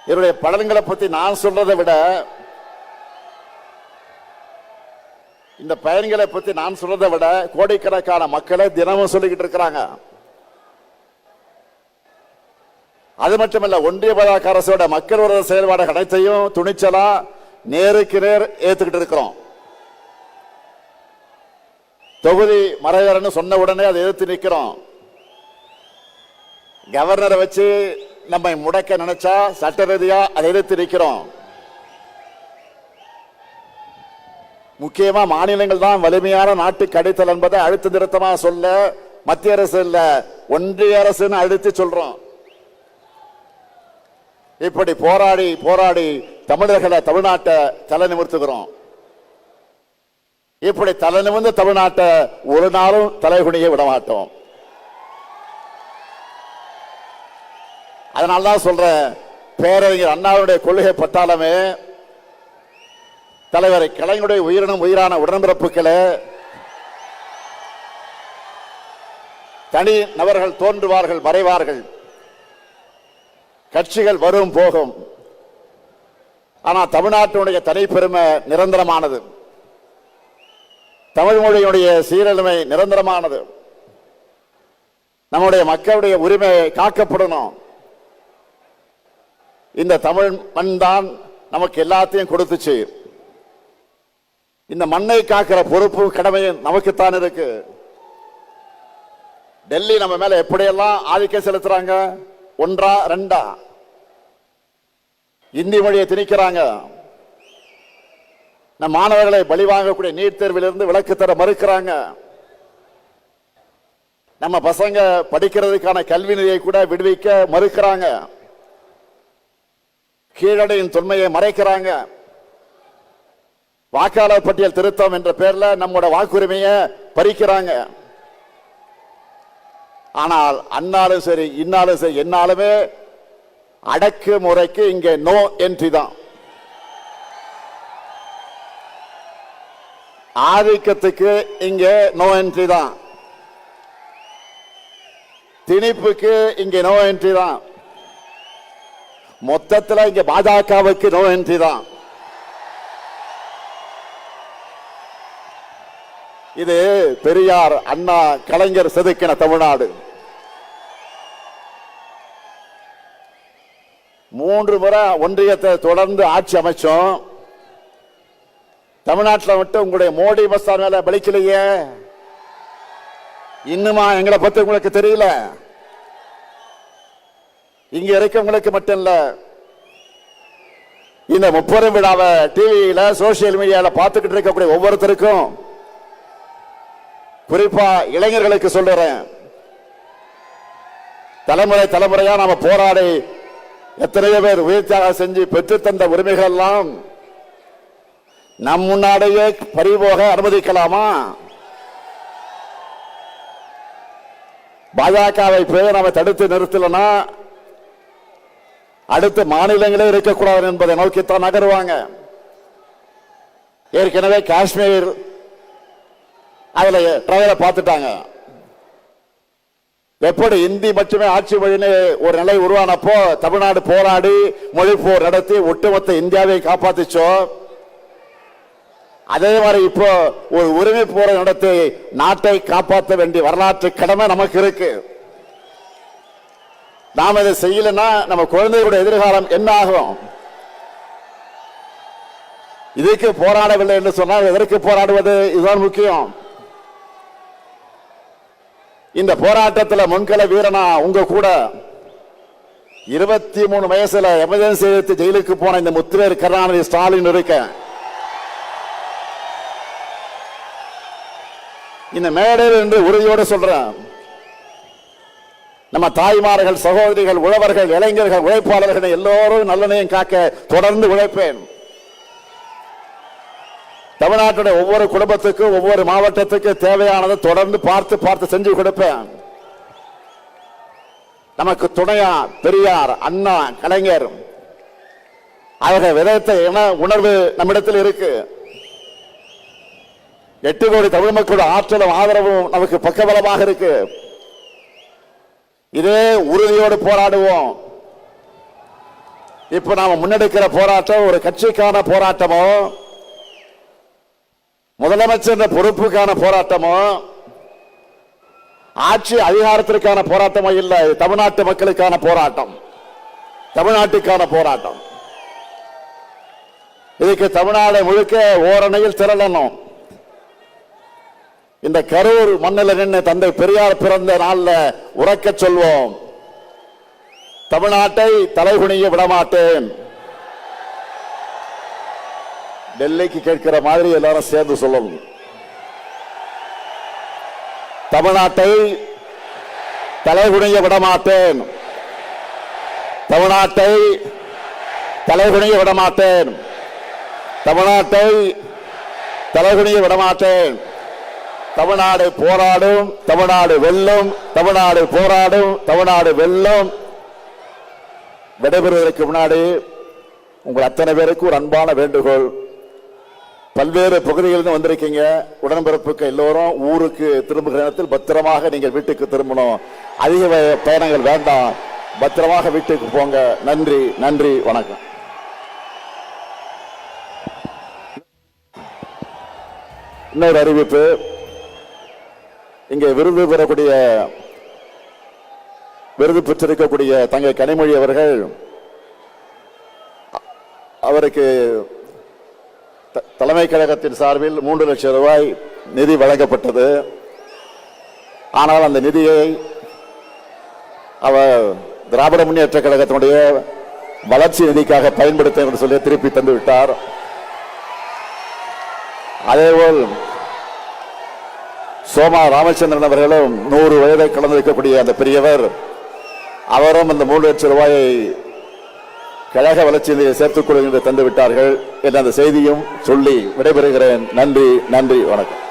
என்னுடைய பலன்களை பத்தி நான் சொல்றதை விட இந்த பயன்களை பத்தி நான் சொல்றதை விட கோடிக்கணக்கான மக்களை தினமும் சொல்லிக்கிட்டு இருக்கிறாங்க. அது மட்டுமல்ல, ஒன்றிய பாஜக அரசோட மக்கள் விரோத செயல்பாடு அனைத்தையும் துணிச்சலா நேருக்கு நேர் ஏத்துக்கிட்டு இருக்கிறோம். தொகுதி மறைவரன்னு சொன்ன உடனே அதை எதிர்த்து நிற்கிறோம். கவர்னரை வச்சு நம்மை முடக்க நினைச்சா சட்ட ரீதியா அதை எதிர்த்து நிற்கிறோம். முக்கியமா மாநிலங்கள் தான் வலிமையான நாட்டுக்கு அடித்தல் என்பதை அழுத்த நிறுத்தமா சொல்ல மத்திய அரசு இல்ல ஒன்றிய அரசுன்னு அழுத்தி சொல்றோம். இப்படி போராடி போராடி தமிழர்களை தமிழ்நாட்டை தலை நிமிர்த்துகிறோம். இப்படி தலை நிமிர்ந்த தமிழ்நாட்டை ஒரு நாளும் தலைகுனிய விட மாட்டோம். அதனால்தான் சொல்றேன், பேரறிஞர் அண்ணாவுடைய கொள்கை பட்டாளமே, தலைவர் கலைஞருடைய உயிரினும் உயிரான உடன்பிறப்புகளே, தனி நபர்கள் தோன்றுவார்கள் மறைவார்கள், கட்சிகள் வரும் போகும், ஆனா தமிழ்நாட்டினுடைய தனிப்பெருமை நிரந்தரமானது. தமிழ் மொழியுடைய சீரழிமை நிரந்தரமானது. நம்முடைய மக்களுடைய உரிமை காக்கப்படணும். இந்த தமிழ் மண் தான் நமக்கு எல்லாத்தையும் கொடுத்துச்சு. இந்த மண்ணை காக்கிற பொறுப்பு கடமையும் நமக்குத்தான் இருக்கு. டெல்லி நம்ம மேல எப்படியெல்லாம் ஆதிக்கம் செலுத்துறாங்க, ஒன்றா ரெண்டா இந்தி மொழியை திணிக்கிறாங்க. நம் மாணவர்களை பலி வாங்கக்கூடிய நீட் தேர்விலிருந்து விலக்கு தர மறுக்கிறாங்க. நம்ம பசங்க படிக்கிறதுக்கான கல்வி நிதியை கூட விடுவிக்க மறுக்கிறாங்க. கீழடியின் தொன்மையை மறைக்கிறாங்க. வாக்காளர் பட்டியல் திருத்தம் என்ற பெயர்ல நம்மோட வாக்குரிமையை பறிக்கிறாங்க. ஆனால் அன்னாலும் சரி இன்னாலும் சரி என்னாலுமே அடக்கு முறைக்கு இங்கே நோ என்ட்ரி தான். ஆதிக்கத்துக்கு இங்கே நோ என்ட்ரி தான். திணிப்புக்கு இங்கே நோ என்ட்ரி தான். மொத்தத்தில் இங்க பாஜகவுக்கு நோ என்ட்ரி தான். இது பெரியார் அண்ணா கலைஞர் செதுக்கின தமிழ்நாடு. 3 முறை ஒன்றியத்தை தொடர்ந்து ஆட்சி அமைச்சோம். தமிழ்நாட்டில் மட்டும் உங்களுடைய மோடி மஸ்தான் மேல பலிக்கலையே. இன்னுமா எங்களை பத்தி உங்களுக்கு தெரியல? இங்க இருக்கவங்களுக்கு மட்டும் இல்ல, இந்த 30 விழாவை டிவியில சோசியல் மீடியால பார்த்துக்கிட்டு இருக்கக்கூடிய ஒவ்வொருத்தருக்கும், குறிப்பா இளைஞர்களுக்கு சொல்றேன், தலைமுறை தலைமுறையா நாம போராடி எத்தனையோ பேர் உயிர் தியாகம் செஞ்சு பெற்று தந்த உரிமைகள் எல்லாம் நம் முன்னாடியே பறிபோக அனுமதிக்கலாமா? பாஜகவை போய் நாம தடுத்து நிறுத்தலனா அடுத்த மாநிலங்களே இருக்கக்கூடாது என்பதை நோக்கித்தான் நகருவாங்க. ஏற்கனவே காஷ்மீர் அதுல ட்ரையலை பார்த்துட்டாங்க. எப்படி இந்தி மட்டுமே ஆட்சி மொழின்னு ஒரு நிலை உருவானப்போ தமிழ்நாடு போராடி மொழி போர் நடத்தி ஒட்டுமொத்த இந்தியாவை காப்பாத்திச்சோ, அதே மாதிரி இப்போ ஒரு உரிமை போரை நடத்தி நாட்டை காப்பாற்ற வேண்டிய வரலாற்று கடமை நமக்கு இருக்கு. நாம் இதை செய்யலன்னா நம்ம குழந்தைகளுடைய எதிர்காலம் என்ன ஆகும்? இதுக்கு போராடவில்லை என்று சொன்னால் எதற்கு போராடுவது? இதுதான் முக்கியம். இந்த போராட்டத்தில் முன்கள வீரனா உங்க கூட 23 வயசுல எமர்ஜென்சி எடுத்து ஜெயிலுக்கு போன இந்த முத்துவேல் கருணாநிதி ஸ்டாலின் இருக்க. இந்த மேடையில் என்று உறுதியோடு சொல்றேன், நம்ம தாய்மார்கள், சகோதரிகள், உழவர்கள், இளைஞர்கள், உழைப்பாளர்கள் எல்லோரும் நல்லெண்ணையும் காக்க தொடர்ந்து உழைப்பேன். தமிழ்நாட்டுடைய ஒவ்வொரு குடும்பத்துக்கும் ஒவ்வொரு மாவட்டத்துக்கு தேவையானதை தொடர்ந்து பார்த்து பார்த்து செஞ்சு கொடுப்பேன். நமக்கு துணையா பெரியார், அண்ணா, கலைஞர் அவர்கள் விதத்த என உணர்வு நம்மிடத்தில் இருக்கு. 8 கோடி தமிழ் மக்களோட ஆற்றலும் ஆதரவும் நமக்கு பக்கபலமாக இருக்கு. இதே உறுதியோடு போராடுவோம். இப்ப நாம முன்னெடுக்கிற போராட்டம் ஒரு கட்சிக்கான போராட்டமோ, முதலமைச்சர் பொறுப்புக்கான போராட்டமோ, ஆட்சி அதிகாரத்திற்கான போராட்டமோ இல்லை. தமிழ்நாட்டு மக்களுக்கான போராட்டம், தமிழ்நாட்டுக்கான போராட்டம். இதுக்கு தமிழ்நாடு முழுக்க ஓரணையில் திரளணும். இந்த கரூர் மண்ணில் நின்று தந்தை பெரியார் பிறந்த நாள்ல உறக்க சொல்வோம், தமிழ்நாட்டை தலைகுனிய விடமாட்டேன். டெல்லிக்கு கேட்கிற மாதிரி எல்லாரும் சேர்ந்து சொல்லணும். தமிழ்நாட்டை தலைகுனிய விடமாட்டேன், தமிழ்நாட்டை தலைகுனிய விடமாட்டேன், தமிழ்நாட்டை தலைகுனிய விடமாட்டேன். தமிழ்நாடு போராடும், தமிழ்நாடு வெல்லும், தமிழ்நாடு போராடும், தமிழ்நாடு வெல்லும். விடைபெறுவதற்கு முன்னாடி உங்கள் அத்தனை பேருக்கு ஒரு அன்பான வேண்டுகோள். பல்வேறு பகுதிகளிலிருந்து வந்திருக்கீங்க. உடன்பிறப்புக்கு எல்லோரும் ஊருக்கு திரும்புகிற நேரத்தில் பத்திரமாக நீங்கள் வீட்டுக்கு திரும்பணும். அதிக பயணங்கள் வேண்டாம், பத்திரமாக வீட்டுக்கு போங்க. நன்றி, நன்றி, வணக்கம். இன்னொரு அறிவிப்பு. இங்கே விருது பெறக்கூடிய, விருது பெற்றிருக்கக்கூடிய தங்கை கனிமொழி அவர்கள், அவருக்கு தலைமை கழகத்தின் சார்பில் 3 லட்சம் ரூபாய் நிதி வழங்கப்பட்டது. ஆனால் அந்த நிதியை அவர் திராவிட முன்னேற்ற கழகத்தினுடைய வளர்ச்சி நிதிக்காக பயன்படுத்த என்று சொல்லி திருப்பி தந்து விட்டார். அதேபோல் சோமா ராமச்சந்திரன் அவர்களும் 100 வயதை கடந்திருக்கக்கூடிய அந்த பெரியவர், அவரும் அந்த 3 லட்சம் ரூபாயை கழக வளர்ச்சி நிதியை சேர்த்துக் கொள்கின்ற தந்து விட்டார்கள் என்ற அந்த செய்தியும் சொல்லி விடைபெறுகிறேன். நன்றி, நன்றி, வணக்கம்.